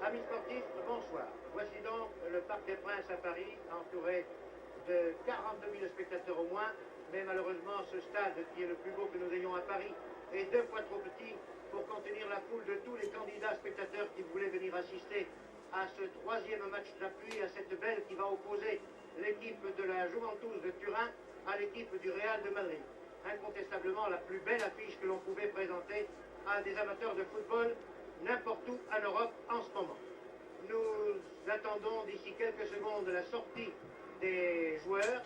Amis sportifs, bonsoir. Voici donc le Parc des Princes à Paris, entouré de 42 000 spectateurs au moins, mais malheureusement ce stade, qui est le plus beau que nous ayons à Paris, est 2 fois trop petit pour contenir la foule de tous les candidats spectateurs qui voulaient venir assister à ce 3e match d'appui, à cette belle qui va opposer l'équipe de la Juventus de Turin à l'équipe du Real de Madrid. Incontestablement la plus belle affiche que l'on pouvait présenter à des amateurs de football n'importe où en Europe en ce moment. Nous attendons d'ici quelques secondes la sortie des joueurs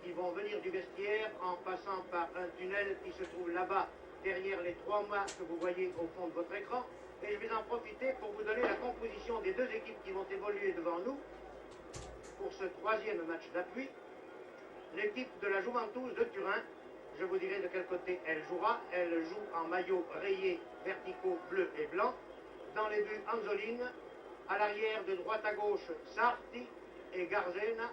qui vont venir du vestiaire en passant par un tunnel qui se trouve là-bas derrière les 3 mâts que vous voyez au fond de votre écran. Et je vais en profiter pour vous donner la composition des 2 équipes qui vont évoluer devant nous pour ce 3e match d'appui. L'équipe de la Juventus de Turin, je vous dirai de quel côté elle jouera. Elle joue en maillot rayé verticaux bleu et blanc. Dans les buts, Anzolin. À l'arrière, de droite à gauche, Sarti et Garzena.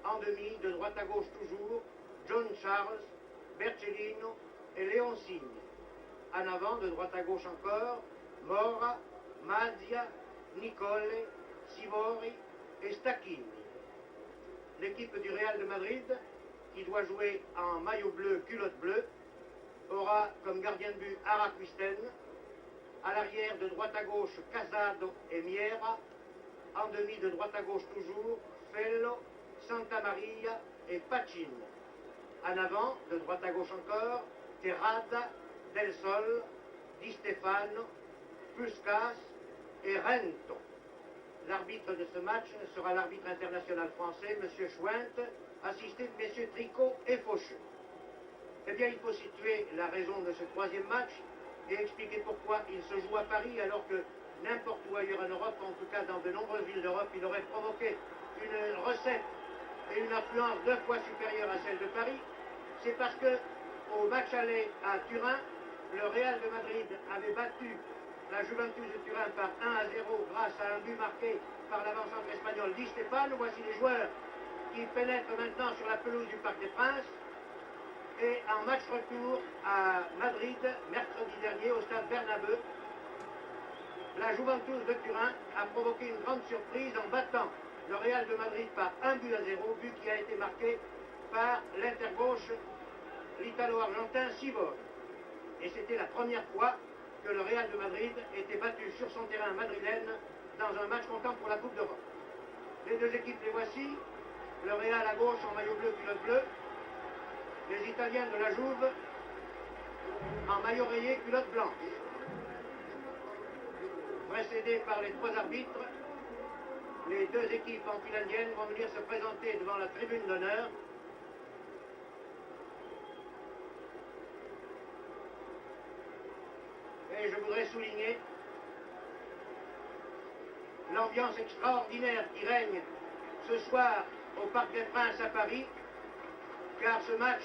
En demi, de droite à gauche toujours, John Charles, Bercellino et Leoncini. En avant, de droite à gauche encore, Mora, Mazia, Nicole, Sivori et Stacchini. L'équipe du Real de Madrid, qui doit jouer en maillot bleu, culotte bleue, aura comme gardien de but Araquisten. À l'arrière, de droite à gauche, Casado et Miera. En demi, de droite à gauche toujours, Fello, Santa Maria et Pacin. En avant, de droite à gauche encore, Terrada, Del Sol, Di Stefano, Puskas et Rento. L'arbitre de ce match sera l'arbitre international français, M. Schwint, assisté de M. Tricot et Faucheux. Eh bien, il faut situer la raison de ce 3e match et expliquer pourquoi il se joue à Paris alors que n'importe où ailleurs en Europe, en tout cas dans de nombreuses villes d'Europe, il aurait provoqué une recette et une affluence 2 fois supérieure à celle de Paris. C'est parce que au match aller à Turin, le Real de Madrid avait battu la Juventus de Turin par 1-0 grâce à un but marqué par l'avant-centre espagnol Di Stefano. Voici les joueurs qui pénètrent maintenant sur la pelouse du Parc des Princes. Et en match retour à Madrid, mercredi dernier, au stade Bernabeu, la Juventus de Turin a provoqué une grande surprise en battant le Real de Madrid par 1-0, but qui a été marqué par l'intergauche, l'italo-argentin Sivori. Et c'était la première fois que le Real de Madrid était battu sur son terrain madrilène dans un match comptant pour la Coupe d'Europe. Les 2 équipes les voici, le Real à gauche en maillot bleu, culotte bleue, les Italiens de la Juve en maillot rayé, culotte blanche. Précédés par les 3 arbitres, les 2 équipes en file indienne vont venir se présenter devant la tribune d'honneur. Et je voudrais souligner l'ambiance extraordinaire qui règne ce soir au Parc des Princes à Paris, car ce match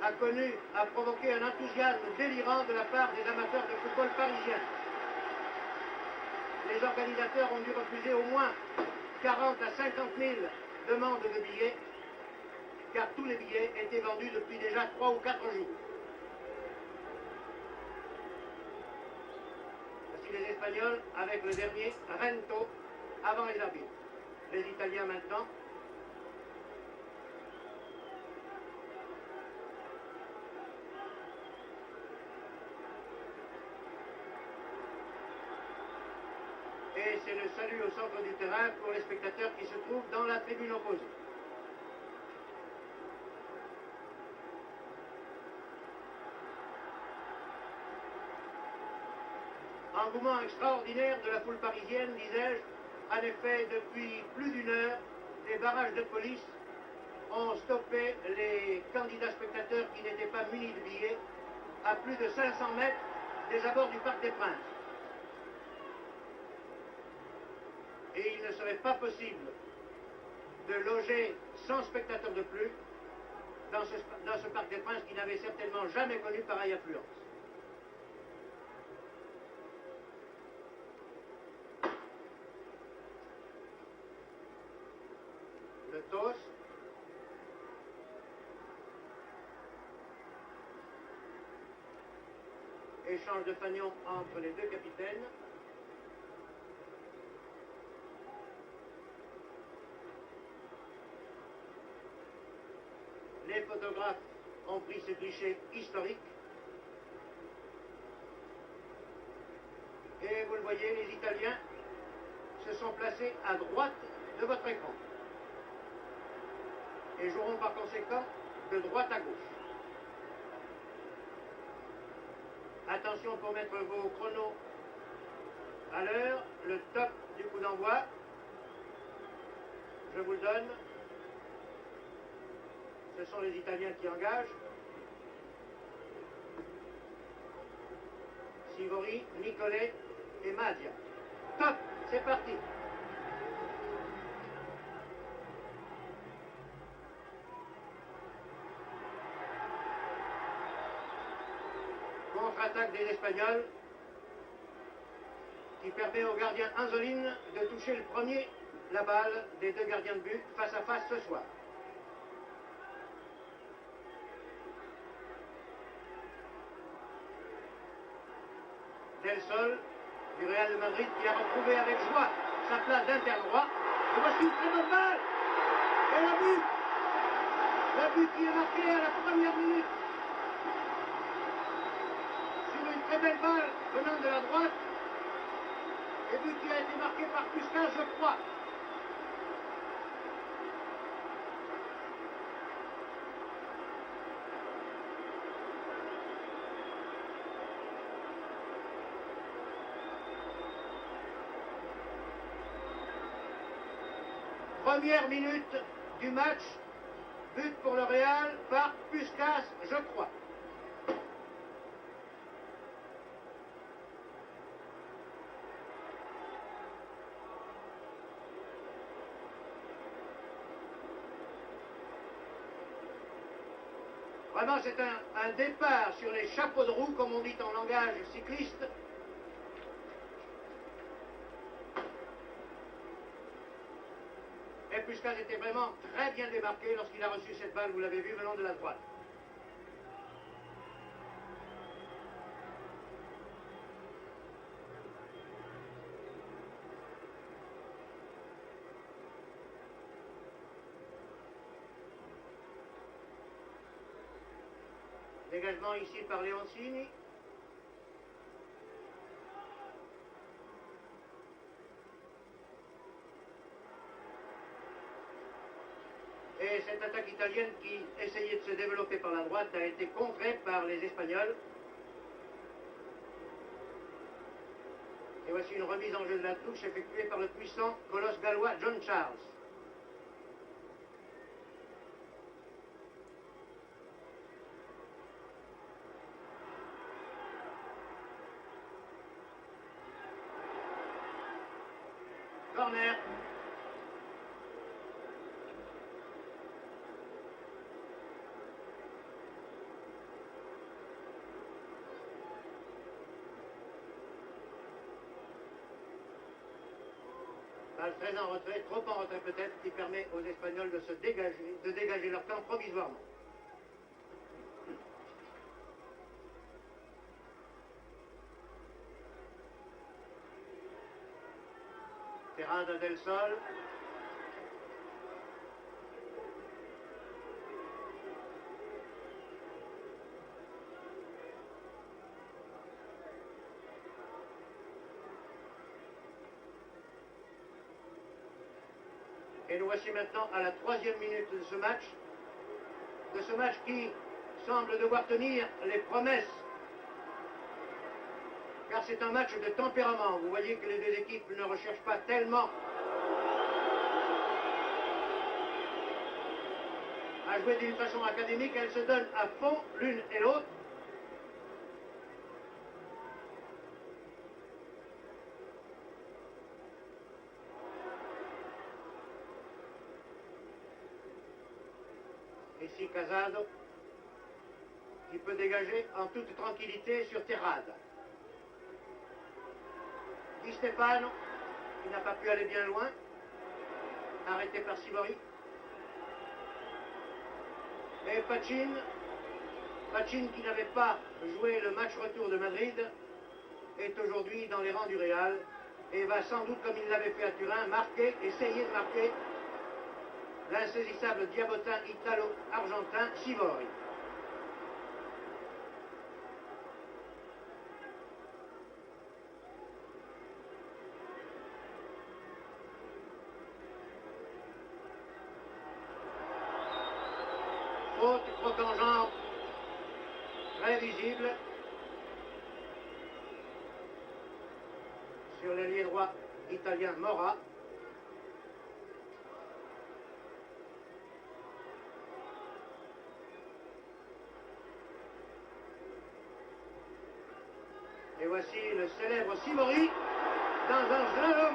a provoqué un enthousiasme délirant de la part des amateurs de football parisiens. Les organisateurs ont dû refuser au moins 40 à 50 000 demandes de billets, car tous les billets étaient vendus depuis déjà 3 ou 4 jours. Voici les Espagnols avec le dernier, Rento, avant les arbitres. Les Italiens maintenant. Et c'est le salut au centre du terrain pour les spectateurs qui se trouvent dans la tribune opposée. Engouement extraordinaire de la foule parisienne, disais-je. En effet, depuis plus d'1 heure, les barrages de police ont stoppé les candidats spectateurs qui n'étaient pas munis de billets à plus de 500 mètres des abords du Parc des Princes. Et il ne serait pas possible de loger 100 spectateurs de plus dans ce Parc des Princes qui n'avait certainement jamais connu pareille affluence. Le toast. Échange de fanions entre les 2 capitaines. les photographes ont pris ce cliché historique. Et vous le voyez, les Italiens se sont placés à droite de votre écran et joueront par conséquent de droite à gauche. Attention pour mettre vos chronos à l'heure, le top du coup d'envoi, je vous le donne. Ce sont les Italiens qui engagent. Sivori, Nicolet et Mazia. Top, c'est parti. Contre-attaque des Espagnols qui permet au gardien Anzolin de toucher le premier la balle des deux gardiens de but face à face ce soir. Del Sol du Real de Madrid qui a retrouvé avec joie sa place d'inter droit. Et voici une très bonne balle. Et le but. Le but qui est marqué à la première minute. Sur une très belle balle venant de la droite. Et but qui a été marqué par Puskas, je crois. Première minute du match, but pour le Real par Puskas, je crois. Vraiment, c'est un départ sur les chapeaux de roue, comme on dit en langage cycliste. Et Puskas était vraiment très bien démarqué lorsqu'il a reçu cette balle, vous l'avez vu, venant de la droite. Dégagement ici par Leoncini. Et cette attaque italienne qui essayait de se développer par la droite a été contrée par les Espagnols. Et voici une remise en jeu de la touche effectuée par le puissant colosse gallois John Charles. Corner. Balle très en retrait, trop en retrait peut-être, qui permet aux Espagnols de se dégager, de dégager leur camp provisoirement. Terrada del Sol. Et nous voici maintenant à la 3e minute de ce match qui semble devoir tenir les promesses, car c'est un match de tempérament. Vous voyez que les deux équipes ne recherchent pas tellement à jouer d'une façon académique, elles se donnent à fond l'une et l'autre. Ici Casado, qui peut dégager en toute tranquillité sur Terrada. Di Stefano, qui n'a pas pu aller bien loin, arrêté par Sivori. Et Pachin qui n'avait pas joué le match retour de Madrid, est aujourd'hui dans les rangs du Real et va sans doute, comme il l'avait fait à Turin, marquer, essayer de marquer l'insaisissable diabotin italo-argentin Sivori. Faute, croc en jambe, très visible. Sur l'ailier droit italien Mora. Et voici le célèbre Sivori dans un slalom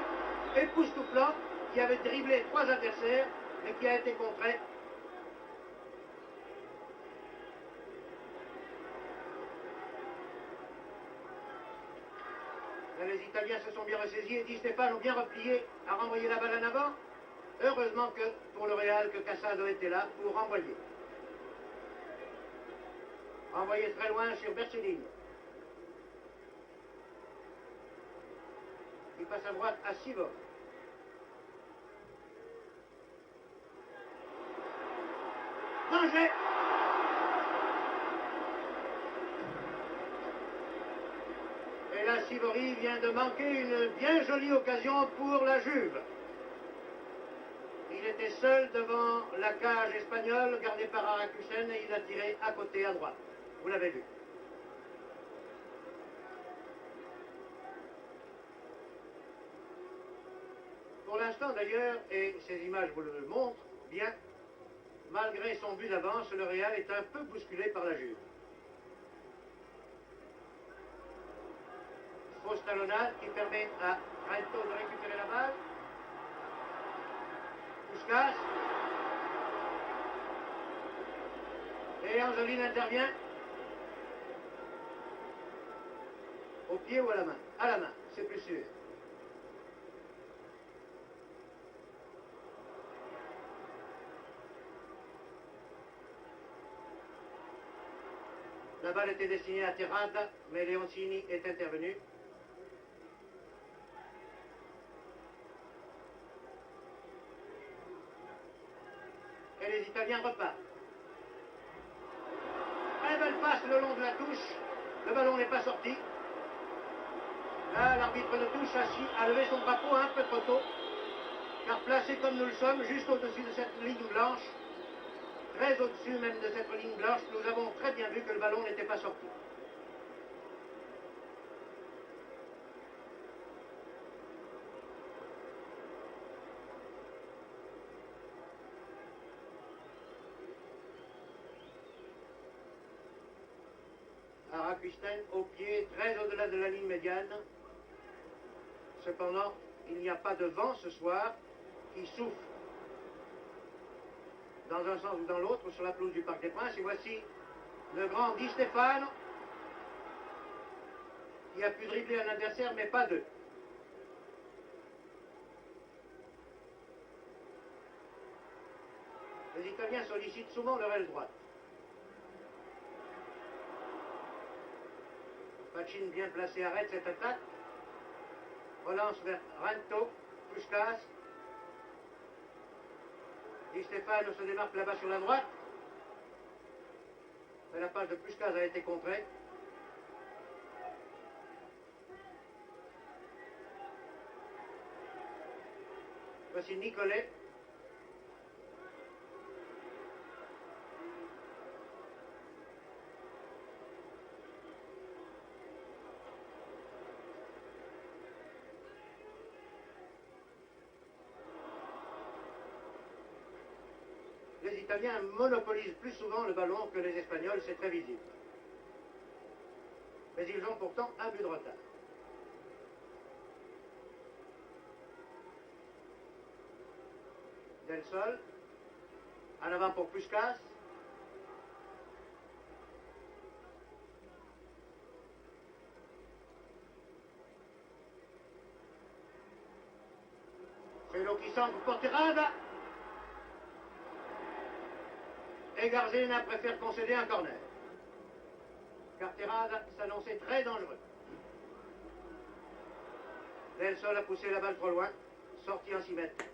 époustouflant qui avait dribblé 3 adversaires mais qui a été contré. Là, les Italiens se sont bien ressaisis et Di Stefano ont bien replié à renvoyer la balle en avant. Heureusement que pour le Real que Casado était là pour renvoyer. Envoyé très loin sur Bercellini. Il passe à droite à Sivori. Danger! Et là, Sivori vient de manquer une bien jolie occasion pour la Juve. Il était seul devant la cage espagnole gardée par Arakusen et il a tiré à côté à droite. Vous l'avez vu. Pour l'instant d'ailleurs, et ces images vous le montrent bien, malgré son but d'avance, le Real est un peu bousculé par la Juve. Fausse talonnade qui permet à Rento de récupérer la balle. Puskas. Et Angelini intervient. Au pied ou à la main? À la main, c'est plus sûr. La balle était destinée à Terrada, mais Leoncini est intervenu. Et les Italiens repartent. Très belle passe le long de la touche. Le ballon n'est pas sorti. Là, l'arbitre de touche a levé son drapeau un peu trop tôt, car placé comme nous le sommes, juste au-dessus de cette ligne blanche, très au-dessus même de cette ligne blanche, nous avons très bien vu que le ballon n'était pas sorti. Arakusten au pied, très au-delà de la ligne médiane. Cependant, il n'y a pas de vent ce soir qui souffle dans un sens ou dans l'autre sur la pelouse du Parc des Princes. Et voici le grand Di Stefano qui a pu dribbler un adversaire, mais pas deux. Les Italiens sollicitent souvent leur aile droite. Pachin bien placé arrête cette attaque. Relance vers Rento, Puskas. Di Stefano se démarque là-bas sur la droite. Mais la passe de Puskas a été contrée. Voici Nicolet. Les Italiens monopolisent plus souvent le ballon que les Espagnols, c'est très visible. Mais ils ont pourtant un but de retard. Del Sol, en avant pour Puskas. C'est l'eau qui semble pour Terrada. Et Garzena préfère concéder un corner. Car Terrada s'annonçait très dangereux. Del Sol a poussé la balle trop loin, sorti en 6 mètres.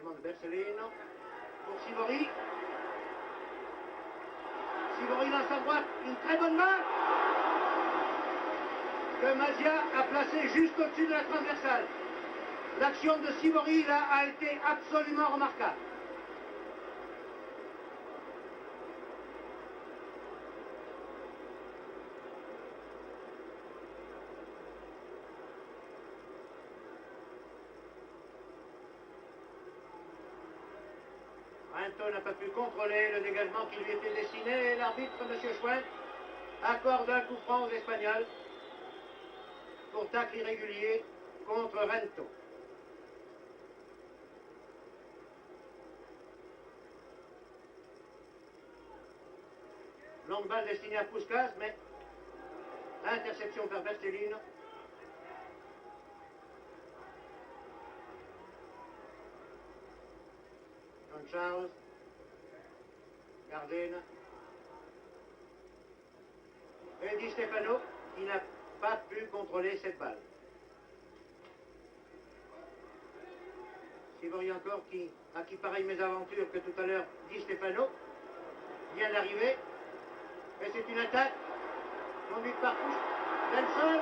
dégagement de Bercellino pour Sivori. Sivori dans sa droite, une très bonne main que Mazia a placée juste au-dessus de la transversale. L'action de Sivori là a été absolument remarquable. Rinto n'a pas pu contrôler le dégagement qui lui était destiné et l'arbitre, M. Schwenk, accorde un coup franc aux Espagnols pour tacle irrégulier contre Rinto. Longue balle destinée à Puskas, mais interception par Bertellino. John Charles, Gardena, et Di Stefano qui n'a pas pu contrôler cette balle. Sivori encore à qui pareille mésaventure que tout à l'heure Di Stefano vient d'arriver. Et c'est une attaque conduite par Benson.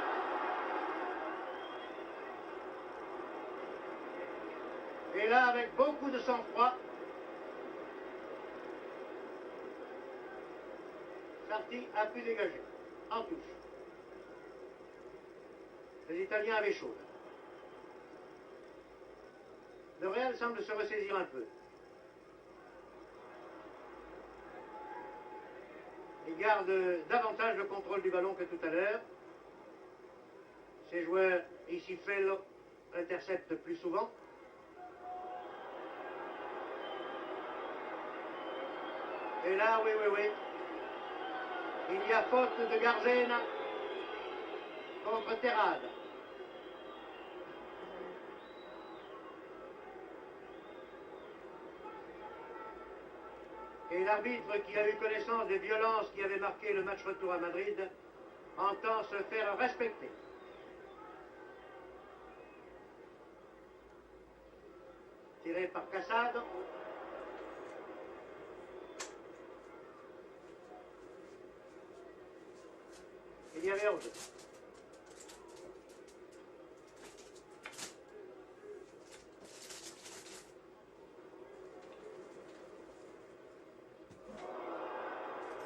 Et là, avec beaucoup de sang-froid, Sarti a pu dégager en touche. Les Italiens avaient chaud. Le Real semble se ressaisir un peu. Il garde davantage le contrôle du ballon que tout à l'heure. Ses joueurs, ici Fello, interceptent plus souvent. Et là, oui. Il y a faute de Gardena contre Terrade. Et l'arbitre, qui a eu connaissance des violences qui avaient marqué le match retour à Madrid, entend se faire respecter. Tiré par Casado. Il y avait hors-jeu.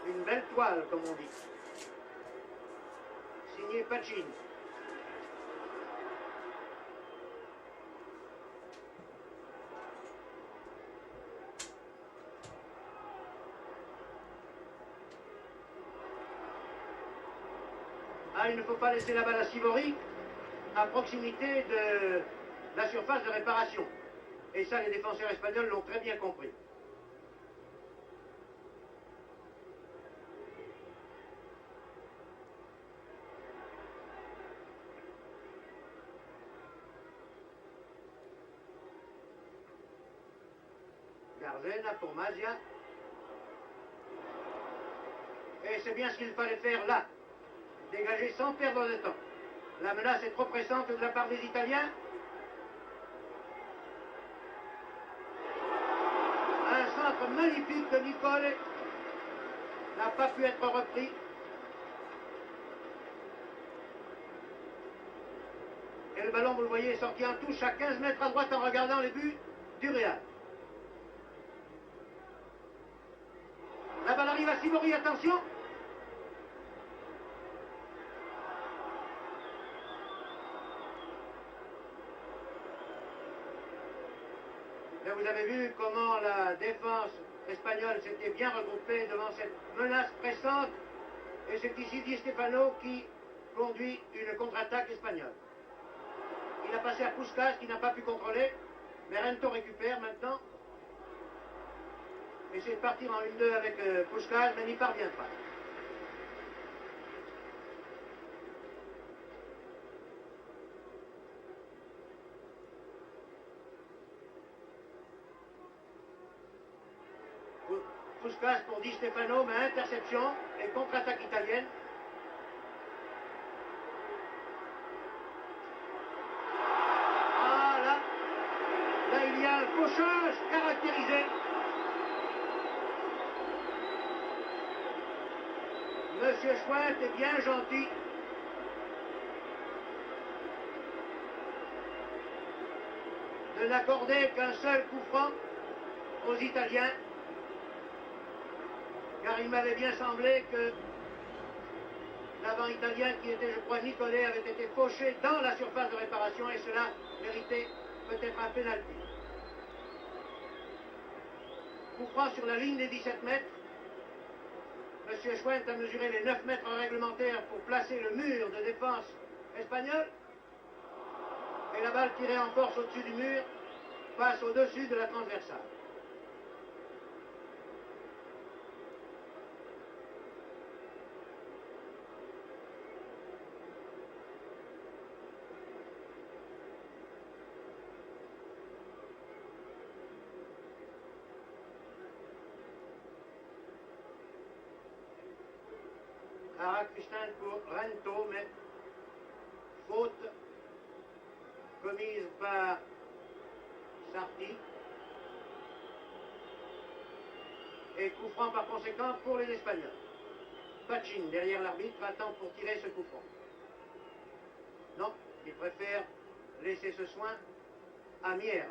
Une belle toile, comme on dit. Signé Pacini. Ah, il ne faut pas laisser la balle à Sivori à proximité de la surface de réparation. Et ça, les défenseurs espagnols l'ont très bien compris. Gardena pour Mazia. Et c'est bien ce qu'il fallait faire là. Dégager sans perdre de temps. La menace est trop pressante de la part des Italiens. Un centre magnifique de Nicole n'a pas pu être repris. Et le ballon, vous le voyez, est sorti en touche à 15 mètres à droite en regardant les buts du Real. La balle arrive à Sivori, attention. Là, vous avez vu comment la défense espagnole s'était bien regroupée devant cette menace pressante. Et c'est ici Di Stefano qui conduit une contre-attaque espagnole. Il a passé à Puskas qui n'a pas pu contrôler. Mais Rinto récupère maintenant. Essaie de partir en 1-2 avec Puskas, mais n'y parvient pas. Puskas pour Di Stefano, mais interception et contre-attaque italienne. Ah là il y a un fauchage caractérisé. Monsieur Chouette est bien gentil. De n'accorder qu'un seul coup franc aux Italiens, car il m'avait bien semblé que l'avant italien, qui était, je crois, Nicolet, avait été fauché dans la surface de réparation et cela méritait peut-être un pénalty. Coup franc sur la ligne des 17 mètres. Monsieur Chouette a mesuré les 9 mètres réglementaires pour placer le mur de défense espagnol. Et la balle tirée en force au-dessus du mur passe au-dessus de la transversale. Arac-Fistin pour Rento, mais faute commise par Sarti. Et coup franc par conséquent pour les Espagnols. Pachin, derrière l'arbitre, attend pour tirer ce coup franc. Non, il préfère laisser ce soin à Miera.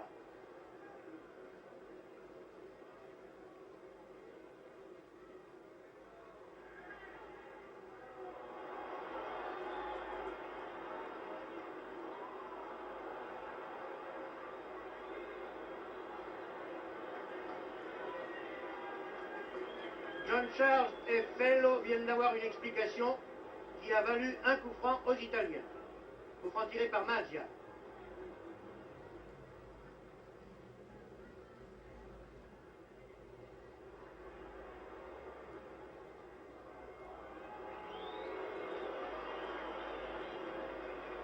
John Charles et Fellow viennent d'avoir une explication qui a valu un coup franc aux Italiens. Coup franc tiré par Mazia.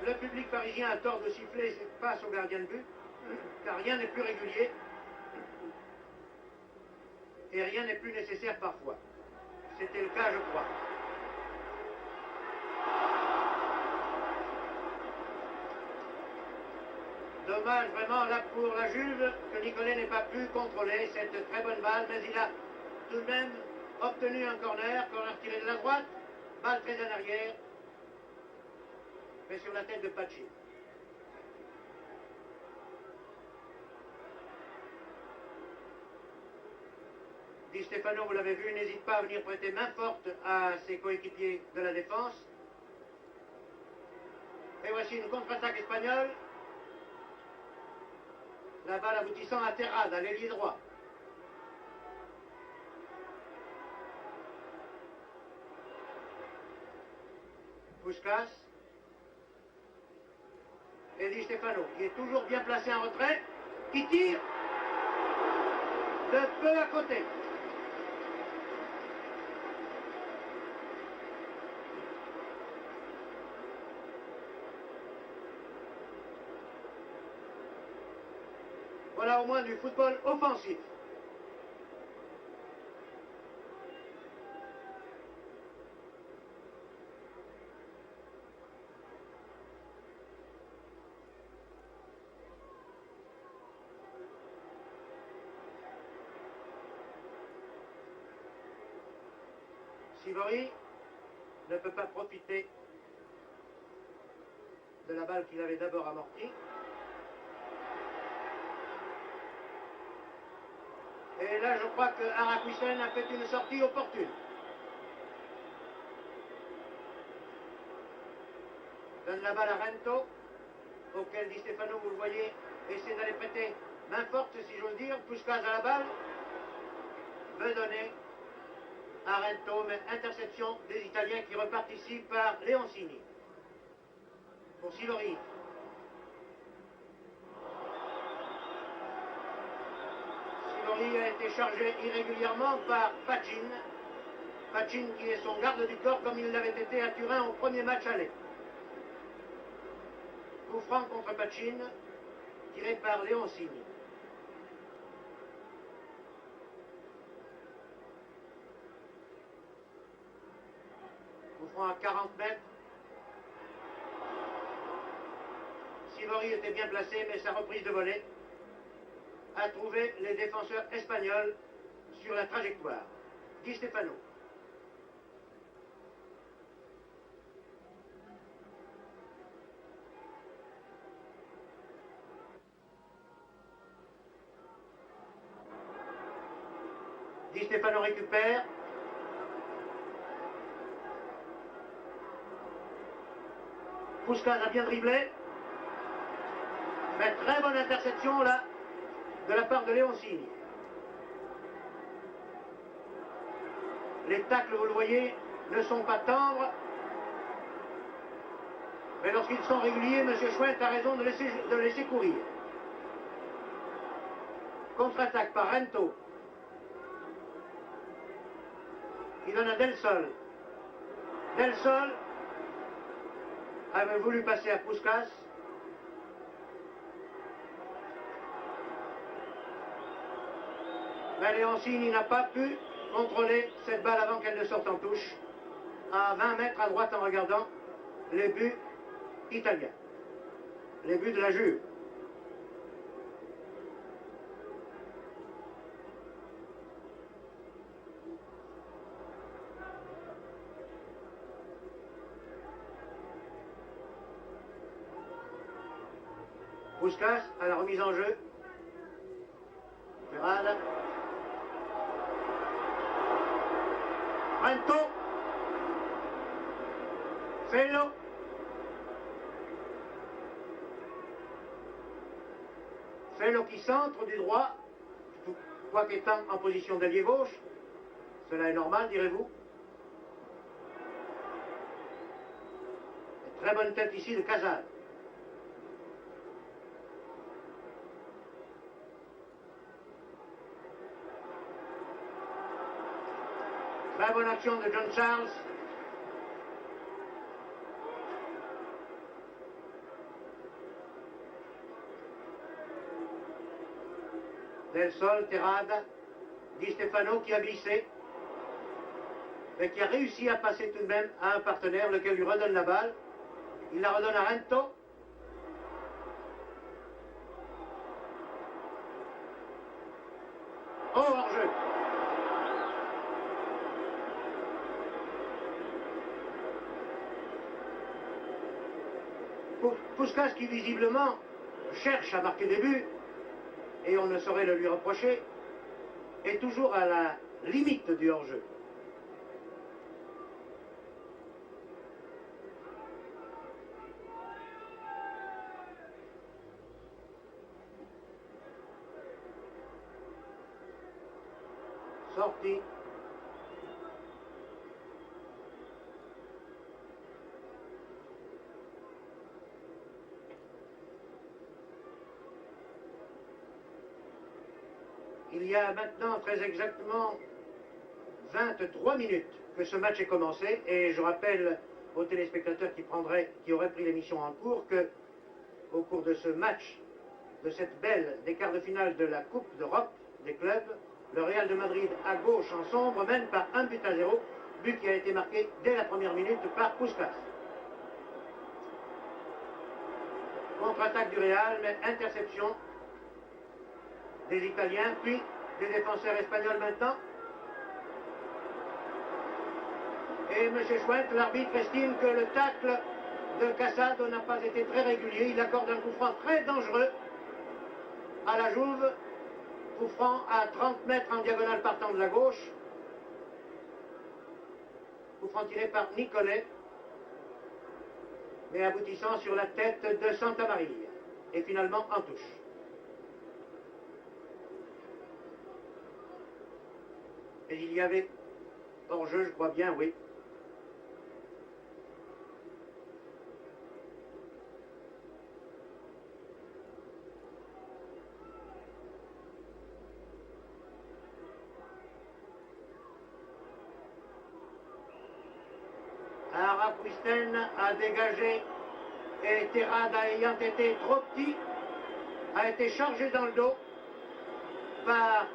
Le public parisien a tort de siffler face au gardien de but, car rien n'est plus régulier. Et rien n'est plus nécessaire parfois. C'était le cas, je crois. Dommage vraiment là pour la Juve que Nicolet n'ait pas pu contrôler cette très bonne balle, mais il a tout de même obtenu un corner tiré de la droite, balle très en arrière, mais sur la tête de Pachin. Di Stefano, vous l'avez vu, n'hésite pas à venir prêter main forte à ses coéquipiers de la défense. Et voici une contre-attaque espagnole. La balle aboutissant à Terrade, à l'ailier droit. Puskas. Et Di Stefano, qui est toujours bien placé en retrait, qui tire de peu à côté. Voilà au moins du football offensif. Sivori ne peut pas profiter de la balle qu'il avait d'abord amortie. Et là, je crois que Aracuisen a fait une sortie opportune. Donne la balle à Rento, auquel Di Stefano, vous le voyez, essaie d'aller prêter main forte, si j'ose dire. Puskas à la balle, veut donner à Rento, mais interception des Italiens qui repartent ici par Leoncini. Pour Sivori. Sivori a été chargé irrégulièrement par Pachin. Pachin qui est son garde du corps comme il l'avait été à Turin au premier match aller. Coup franc contre Pachin, tiré par Leoncini. Coup franc à 40 mètres. Sivori était bien placé, mais sa reprise de volée à trouver les défenseurs espagnols sur la trajectoire. Di Stefano. Di Stefano récupère. Puskás a bien dribblé. Mais très bonne interception là de la part de Leoncini. Les tacles, vous le voyez, ne sont pas tendres. Mais lorsqu'ils sont réguliers, M. Schwendt a raison de laisser courir. Contre-attaque par Rento. Il donne à Del Sol. Del Sol avait voulu passer à Puskás. Mais Leoncini n'a pas pu contrôler cette balle avant qu'elle ne sorte en touche. À 20 mètres à droite en regardant les buts italiens. Les buts de la Juve. Puskás à la remise en jeu. Terrade. Rento. Fello. Fello qui centre du droit, quoique étant en position d'ailier gauche. Cela est normal, direz-vous. Très bonne tête ici de Casal. Très bonne action de John Charles. Del Sol, Terrade, Di Stefano qui a glissé, mais qui a réussi à passer tout de même à un partenaire, lequel lui redonne la balle. Il la redonne à Rento. Oh, hors-jeu. Puskás qui visiblement cherche à marquer des buts, et on ne saurait le lui reprocher, est toujours à la limite du hors-jeu. Sorti. Il y a maintenant très exactement 23 minutes que ce match est commencé, et je rappelle aux téléspectateurs qui auraient pris l'émission en cours que, au cours de ce match, de cette belle des quarts de finale de la Coupe d'Europe des clubs, le Real de Madrid à gauche en sombre mène par 1-0, but qui a été marqué dès la première minute par Puskás. Contre-attaque du Real, mais interception des Italiens, puis des défenseurs espagnols maintenant. Et M. Schwendt, l'arbitre, estime que le tacle de Casado n'a pas été très régulier. Il accorde un coup franc très dangereux à la Juve. Coup franc à 30 mètres en diagonale partant de la gauche. Coup franc tiré par Nicolet, mais aboutissant sur la tête de Santamaria. Et finalement en touche. Et il y avait hors-jeu, je crois bien, oui. Arapuisten a dégagé et Terrade, ayant été trop petit, a été chargé dans le dos par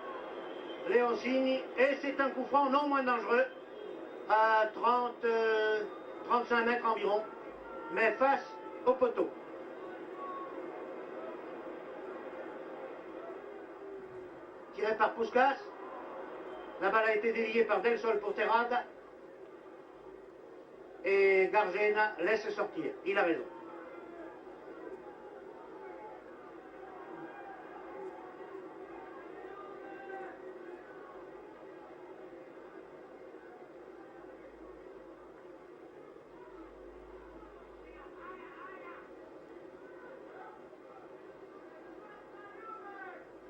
Leoncini, et c'est un coup franc non moins dangereux à 35 mètres environ, mais face au poteau. tiré par Puskás. La balle a été déviée par Del Sol pour Terrada. Et Gargena laisse sortir. Il a raison.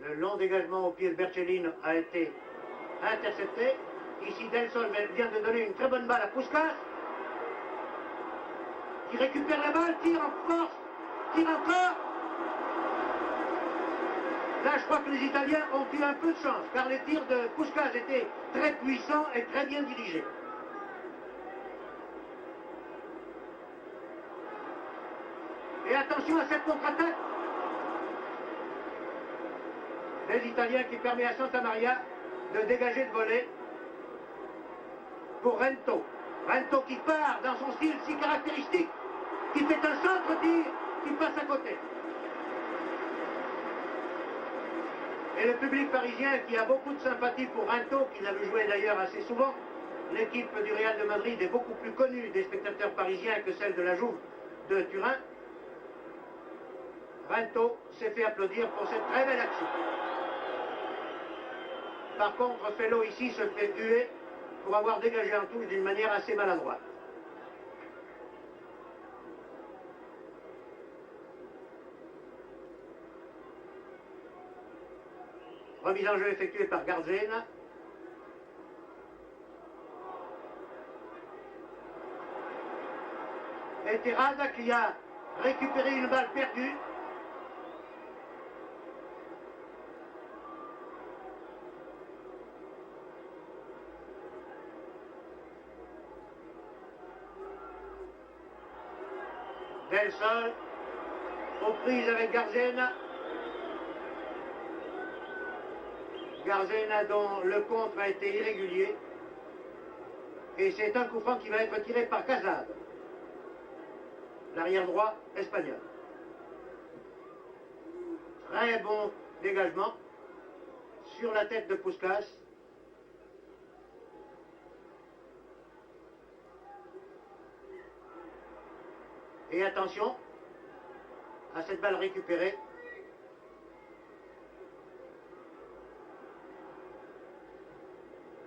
Le long dégagement au pied de Bercellino a été intercepté. Ici, Del Sol vient de donner une très bonne balle à Puskás, qui récupère la balle, tire en force, tire encore. Là, je crois que les Italiens ont eu un peu de chance, car les tirs de Puskás étaient très puissants et très bien dirigés. Et attention à cette contre-attaque des Italiens qui permet à Santa Maria de dégager de volée pour Rento. Rento qui part dans son style si caractéristique, qui fait un centre-tir, qui passe à côté. Et le public parisien qui a beaucoup de sympathie pour Rento, qui l'a vu jouer d'ailleurs assez souvent, l'équipe du Real de Madrid est beaucoup plus connue des spectateurs parisiens que celle de la Juve de Turin. Rento s'est fait applaudir pour cette très belle action. Par contre, Fellow ici se fait huer pour avoir dégagé un touche d'une manière assez maladroite. Remise en jeu effectuée par Gargena. Et Terrada qui a récupéré une balle perdue. Del Sol, aux prises avec Gargena. Gargena dont le contre a été irrégulier. Et c'est un coup franc qui va être tiré par Casado, l'arrière droit espagnol. Très bon dégagement sur la tête de Puskás. Et attention à cette balle récupérée.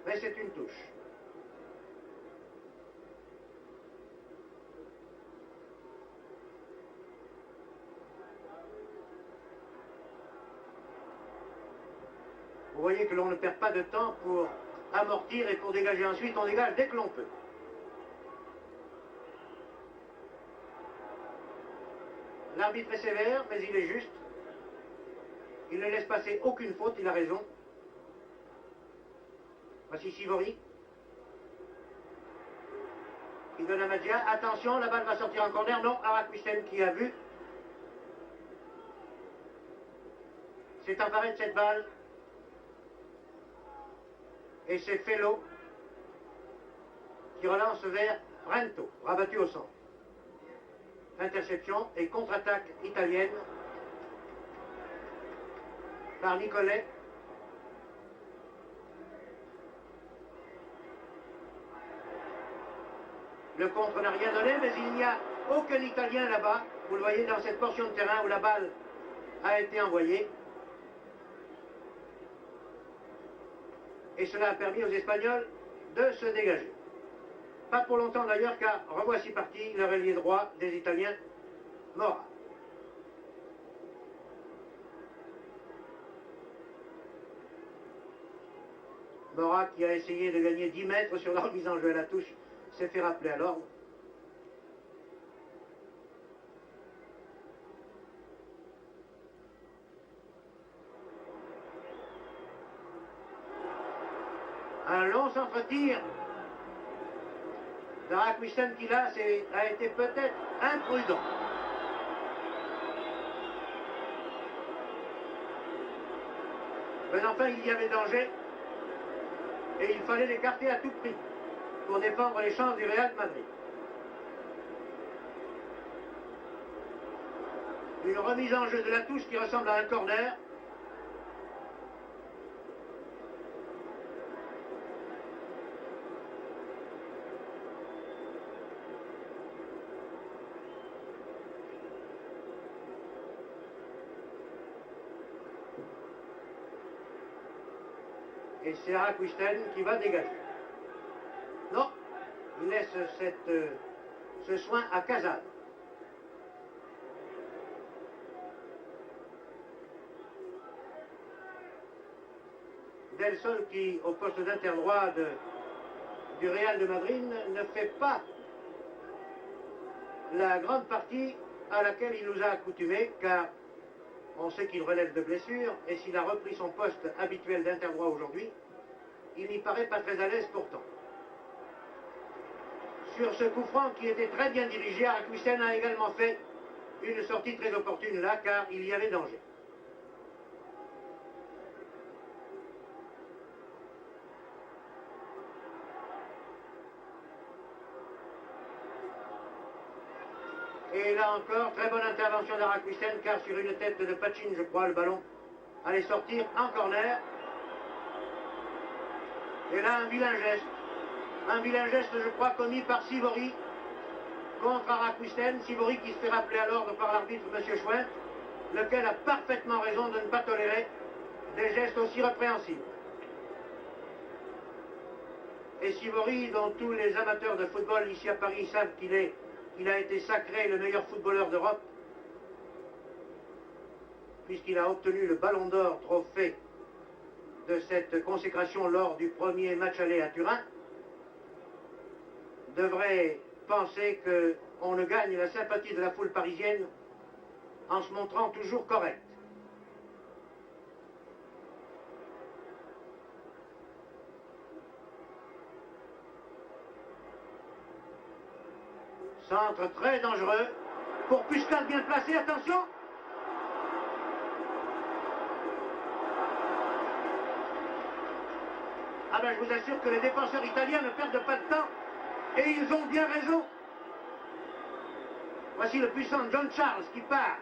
Mais c'est une touche. Vous voyez que l'on ne perd pas de temps pour amortir et pour dégager ensuite. On dégage dès que l'on peut. L'arbitre est sévère, mais il est juste. Il ne laisse passer aucune faute, il a raison. Voici Sivori. Il donne à Magia. Attention, la balle va sortir en corner. Non, Araquisten qui a vu. C'est emparé de cette balle. Et c'est Fellow qui relance vers Rento, rabattu au centre. Interception et contre-attaque italienne par Nicolet. Le contre n'a rien donné, mais il n'y a aucun Italien là-bas. Vous le voyez dans cette portion de terrain où la balle a été envoyée. Et cela a permis aux Espagnols de se dégager. Pas pour longtemps d'ailleurs, car revoici parti le ailier droit des Italiens, Mora. Mora qui a essayé de gagner 10 mètres sur la remise en jeu à la touche, s'est fait rappeler à l'ordre. Un long centre-tir d'Araquisten qui là a été peut-être imprudent. Mais enfin il y avait danger et il fallait l'écarter à tout prix pour défendre les chances du Real de Madrid. Une remise en jeu de la touche qui ressemble à un corner. Et c'est Araquisten qui va dégager. Non, il laisse ce soin à Casal. Del Sol qui, au poste d'interdroit du Real de Madrid, ne fait pas la grande partie à laquelle il nous a accoutumés, car on sait qu'il relève de blessures, et s'il a repris son poste habituel d'interdroit aujourd'hui, il n'y paraît pas très à l'aise pourtant. Sur ce coup franc qui était très bien dirigé, Araquisten a également fait une sortie très opportune là, car il y avait danger. Et là encore, très bonne intervention d'Araquisten, car sur une tête de Pachin, je crois, le ballon allait sortir en corner. Et là, un vilain geste, je crois, commis par Sivori contre Araquisten. Sivori qui se fait rappeler à l'ordre par l'arbitre, M. Schwendt, lequel a parfaitement raison de ne pas tolérer des gestes aussi répréhensibles. Et Sivori, dont tous les amateurs de football ici à Paris savent qu'il a été sacré le meilleur footballeur d'Europe, puisqu'il a obtenu le Ballon d'Or, trophée de cette consécration lors du premier match aller à Turin, devrait penser qu'on ne gagne la sympathie de la foule parisienne en se montrant toujours correct. Centre très dangereux pour Puskás, bien placé, attention. Ah ben je vous assure que les défenseurs italiens ne perdent pas de temps, et ils ont bien raison. Voici le puissant John Charles qui part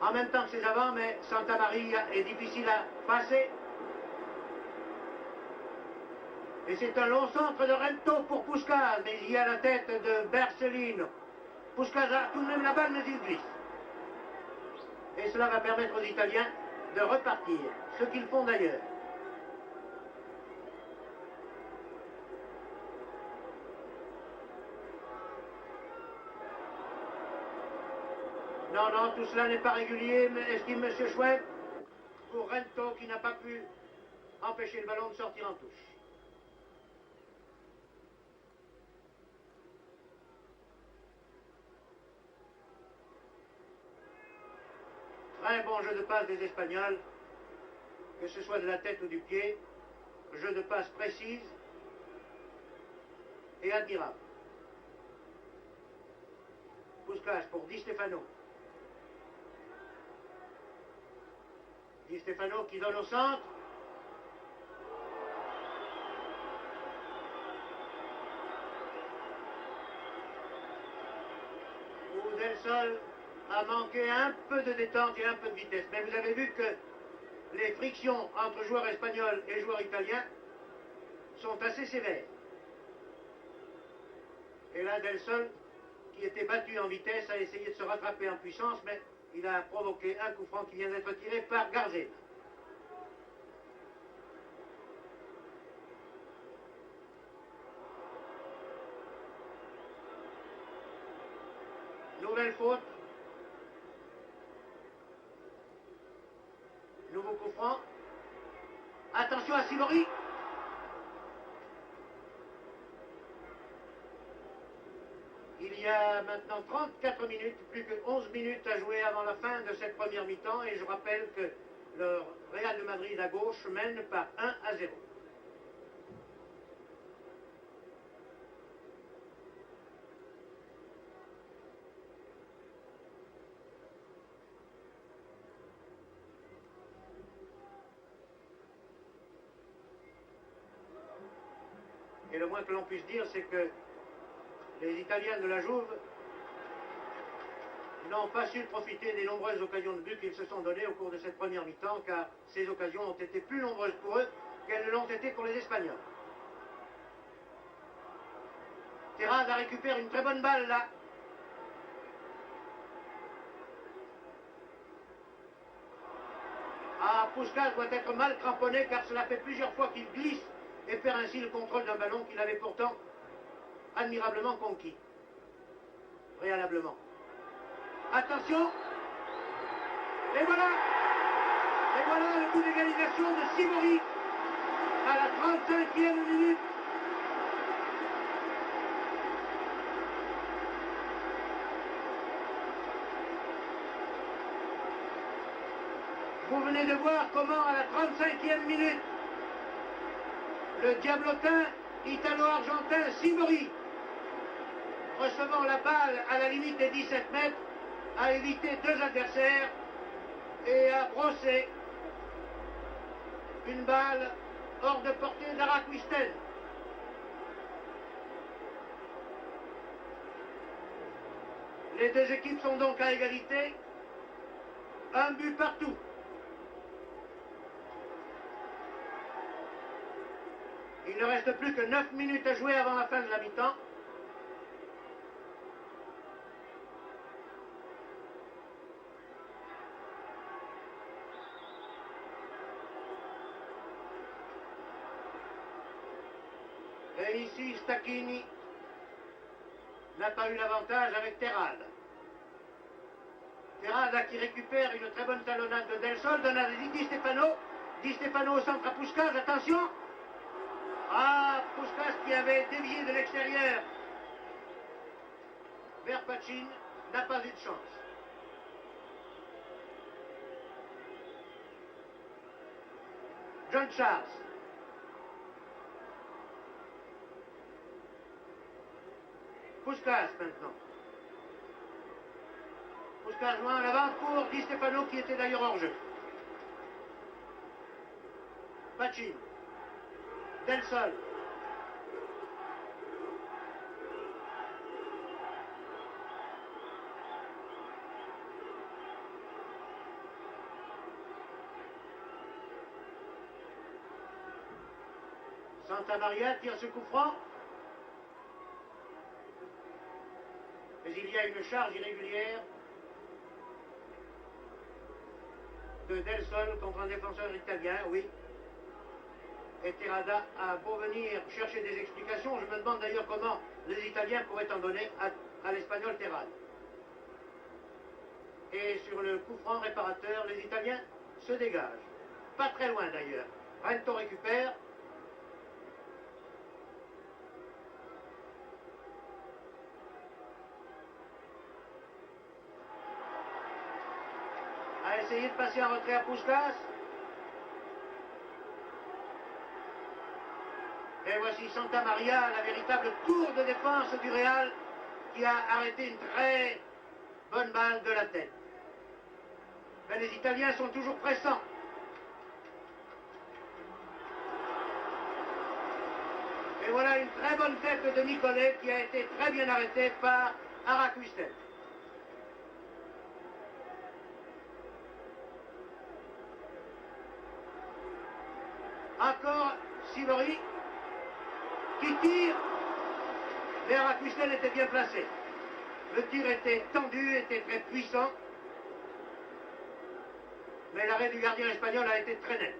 en même temps que ses avants, mais Santa Maria est difficile à passer. Et c'est un long centre de Rento pour Puskás, mais il y a la tête de Bercellino. Puskás a tout de même la balle, mais il glisse. Et cela va permettre aux Italiens de repartir, ce qu'ils font d'ailleurs. Non, non, tout cela n'est pas régulier, mais estime M. Schwendt, pour Rento qui n'a pas pu empêcher le ballon de sortir en touche. Très bon jeu de passe des Espagnols, que ce soit de la tête ou du pied, jeu de passe précise et admirable. Puskás pour Di Stefano. Di Stefano qui donne au centre. Où Del Sol a manqué un peu de détente et un peu de vitesse. Mais vous avez vu que les frictions entre joueurs espagnols et joueurs italiens sont assez sévères. Et là, Del Sol, qui était battu en vitesse, a essayé de se rattraper en puissance, mais il a provoqué un coup franc qui vient d'être tiré par Garzel. Nouvelle faute. Nouveau coup franc. Attention à Sivori. Il y a maintenant 34 minutes, plus que 11 minutes à jouer avant la fin de cette première mi-temps. Et je rappelle que le Real de Madrid à gauche mène par 1-0. Et le moins que l'on puisse dire, c'est que les Italiens de la Juve n'ont pas su profiter des nombreuses occasions de but qu'ils se sont données au cours de cette première mi-temps, car ces occasions ont été plus nombreuses pour eux qu'elles ne l'ont été pour les Espagnols. Terraz a récupéré une très bonne balle là. Ah, Puskás doit être mal cramponné car cela fait plusieurs fois qu'il glisse et perd ainsi le contrôle d'un ballon qu'il avait pourtant admirablement conquis. Préalablement. Attention. Et voilà. Et voilà le coup d'égalisation de Sivori à la 35e minute. Vous venez de voir comment à la 35e minute, le diablotin italo-argentin Sivori, recevant la balle à la limite des 17 mètres, a évité deux adversaires et a brossé une balle hors de portée d'Araquistel. Les deux équipes sont donc à égalité, un but partout. Il ne reste plus que 9 minutes à jouer avant la fin de la mi-temps. Et ici, Stacchini n'a pas eu l'avantage avec Terrada. Terrada qui récupère une très bonne talonnade de Del Sol, donne à Di Stefano. Di Stefano au centre à Puskás, attention. Ah, Puskás qui avait dévié de l'extérieur vers Pachin n'a pas eu de chance. John Charles. Puskás maintenant. Puskás loin à l'avant pour Di Stefano qui était d'ailleurs hors jeu. Pachin. Del Sol. Santa Maria tire ce coup franc. Mais il y a une charge irrégulière de Del Sol contre un défenseur italien, oui. Et Terrada a beau venir chercher des explications. Je me demande d'ailleurs comment les Italiens pourraient en donner à l'Espagnol Terrada. Et sur le coup franc réparateur, les Italiens se dégagent. Pas très loin d'ailleurs. Rento récupère. A essayé de passer en retrait à Puskás. Et voici Santa Maria, la véritable tour de défense du Real, qui a arrêté une très bonne balle de la tête. Mais les Italiens sont toujours pressants. Et voilà une très bonne tête de Nicolet qui a été très bien arrêtée par Araquistel. Encore Sivori qui tire, mais Araquistel était bien placé. Le tir était tendu, était très puissant, mais l'arrêt du gardien espagnol a été très net.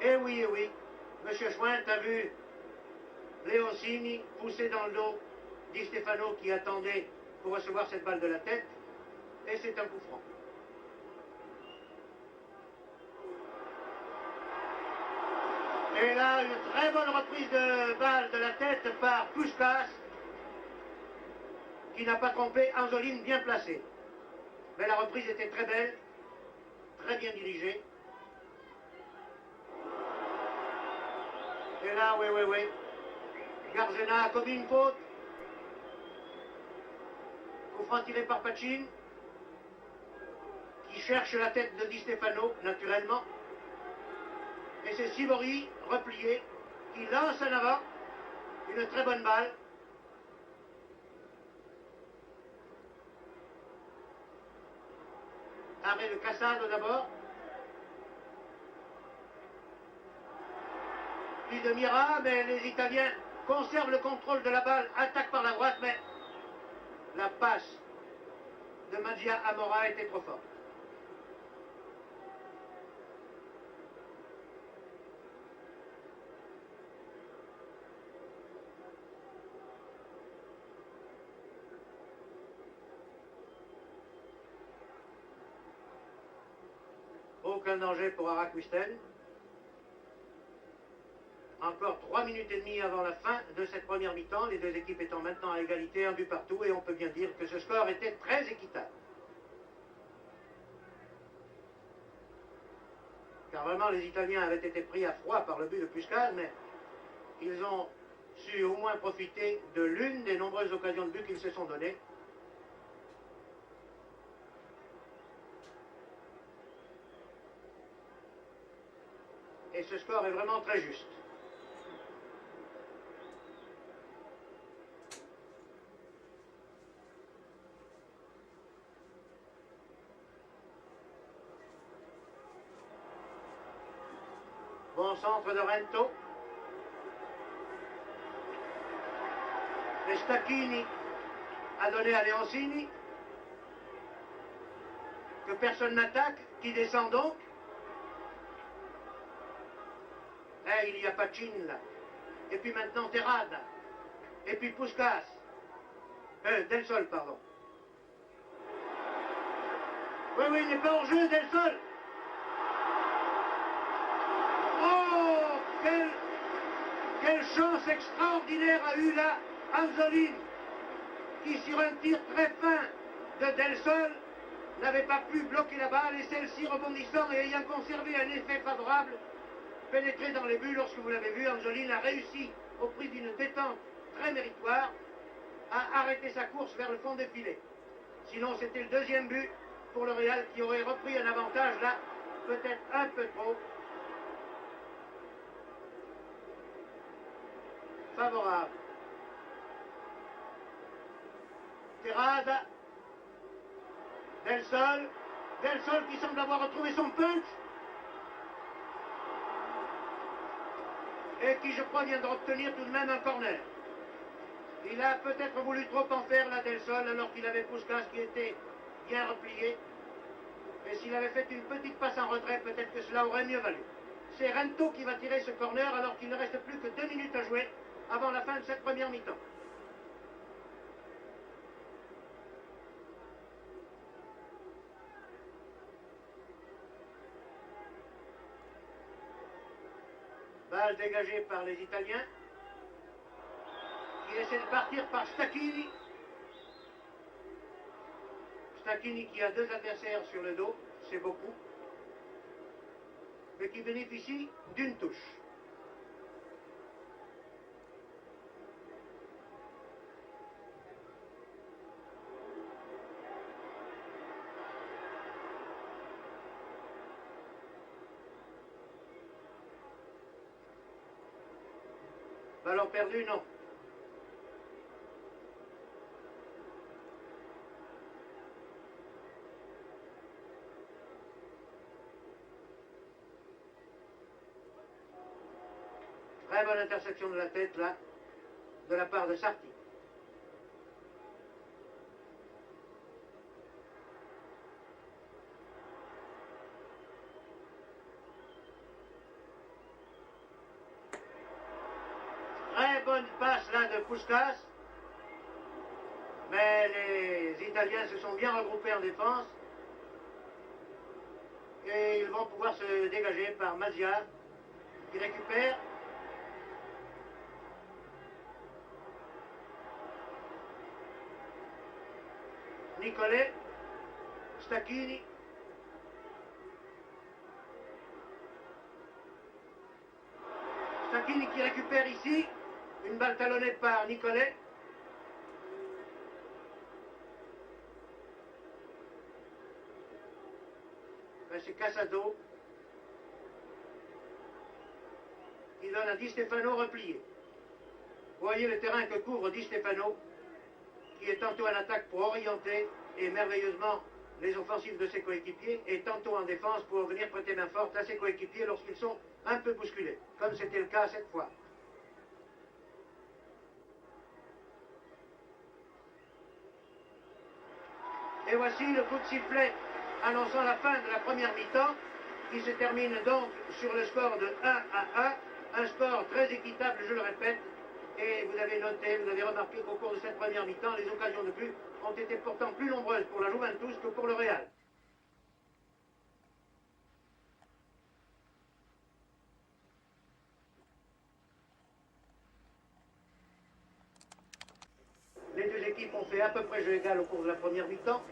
Eh oui, Monsieur Schwint a vu Leoncini pousser dans le dos Di Stefano qui attendait pour recevoir cette balle de la tête, et c'est un coup franc. Et là, une très bonne reprise de balle de la tête par Puskás, qui n'a pas trompé Anzolin bien placé. Mais la reprise était très belle, très bien dirigée. Et là, oui. Garzena a commis une faute. Coup franc tiré par Pachin, qui cherche la tête de Di Stefano, naturellement. Et c'est Sivori, replié, qui lance en avant une très bonne balle. Arrêt de Cassano d'abord. Puis de Mira, mais les Italiens conservent le contrôle de la balle, attaquent par la droite, mais la passe de Maggia Amora était trop forte. aucun danger pour Araquistel. Encore 3 minutes et demie avant la fin de cette première mi-temps, les deux équipes étant maintenant à égalité, un but partout, et on peut bien dire que ce score était très équitable. Car vraiment, les Italiens avaient été pris à froid par le but de Puskás, mais ils ont su au moins profiter de l'une des nombreuses occasions de but qu'ils se sont données. Et ce score est vraiment très juste. Bon centre de Rento. Et Stacchini a donné à Leoncini. Que personne n'attaque, qui descend donc. Eh, il y a Pacin là. Et puis maintenant Terrada. Et puis Puskás. Del Sol, pardon. Oui, il n'est pas en jeu, Del Sol. Oh, quelle chance extraordinaire a eu là Anzolin, qui sur un tir très fin de Del Sol n'avait pas pu bloquer la balle, et celle-ci rebondissant et ayant conservé un effet favorable, pénétré dans les buts. Lorsque vous l'avez vu, Anzolin a réussi, au prix d'une détente très méritoire, à arrêter sa course vers le fond des filets. Sinon, c'était le deuxième but pour le Real, qui aurait repris un avantage là, peut-être un peu trop favorable. Terrada, Del Sol qui semble avoir retrouvé son punch et qui, je crois, vient d'obtenir tout de même un corner. Il a peut-être voulu trop en faire là, Del Sol, alors qu'il avait Puskás qui était bien replié. Et s'il avait fait une petite passe en retrait, peut-être que cela aurait mieux valu. C'est Rento qui va tirer ce corner alors qu'il ne reste plus que 2 minutes à jouer avant la fin de cette première mi-temps. Balle dégagée par les Italiens, qui essaie de partir par Stacchini. Stacchini qui a 2 adversaires sur le dos, c'est beaucoup, mais qui bénéficie d'une touche. Ballon perdu, non. Très bonne interception de la tête, là, de la part de Sarti. Très bonne passe, là, de Puskás. Mais les Italiens se sont bien regroupés en défense. Et ils vont pouvoir se dégager par Mazia, qui récupère. Nicolet, Stacchini. Stacchini qui récupère ici. Une balle talonnée par Nicolet. C'est Casado qui donne à Di Stefano replié. Vous voyez le terrain que couvre Di Stefano, qui est tantôt en attaque pour orienter et merveilleusement les offensives de ses coéquipiers, et tantôt en défense pour venir prêter main forte à ses coéquipiers lorsqu'ils sont un peu bousculés, comme c'était le cas cette fois. Et voici le coup de sifflet annonçant la fin de la première mi-temps, qui se termine donc sur le score de 1-1, un score très équitable, je le répète. Et vous avez noté, vous avez remarqué qu'au cours de cette première mi-temps, les occasions de but ont été pourtant plus nombreuses pour la Juventus que pour le Real. équipes ont fait à peu près jeu égal au cours de la première mi-temps,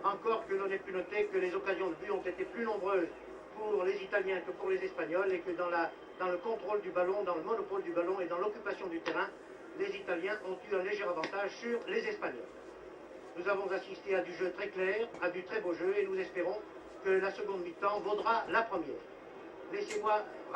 encore que l'on ait pu noter que les occasions de but ont été plus nombreuses pour les Italiens que pour les Espagnols, et que dans le contrôle du ballon, dans le monopole du ballon et dans l'occupation du terrain, les Italiens ont eu un léger avantage sur les Espagnols. Nous avons assisté à du jeu très clair, à du très beau jeu, et nous espérons que la seconde mi-temps vaudra la première. Laissez-moi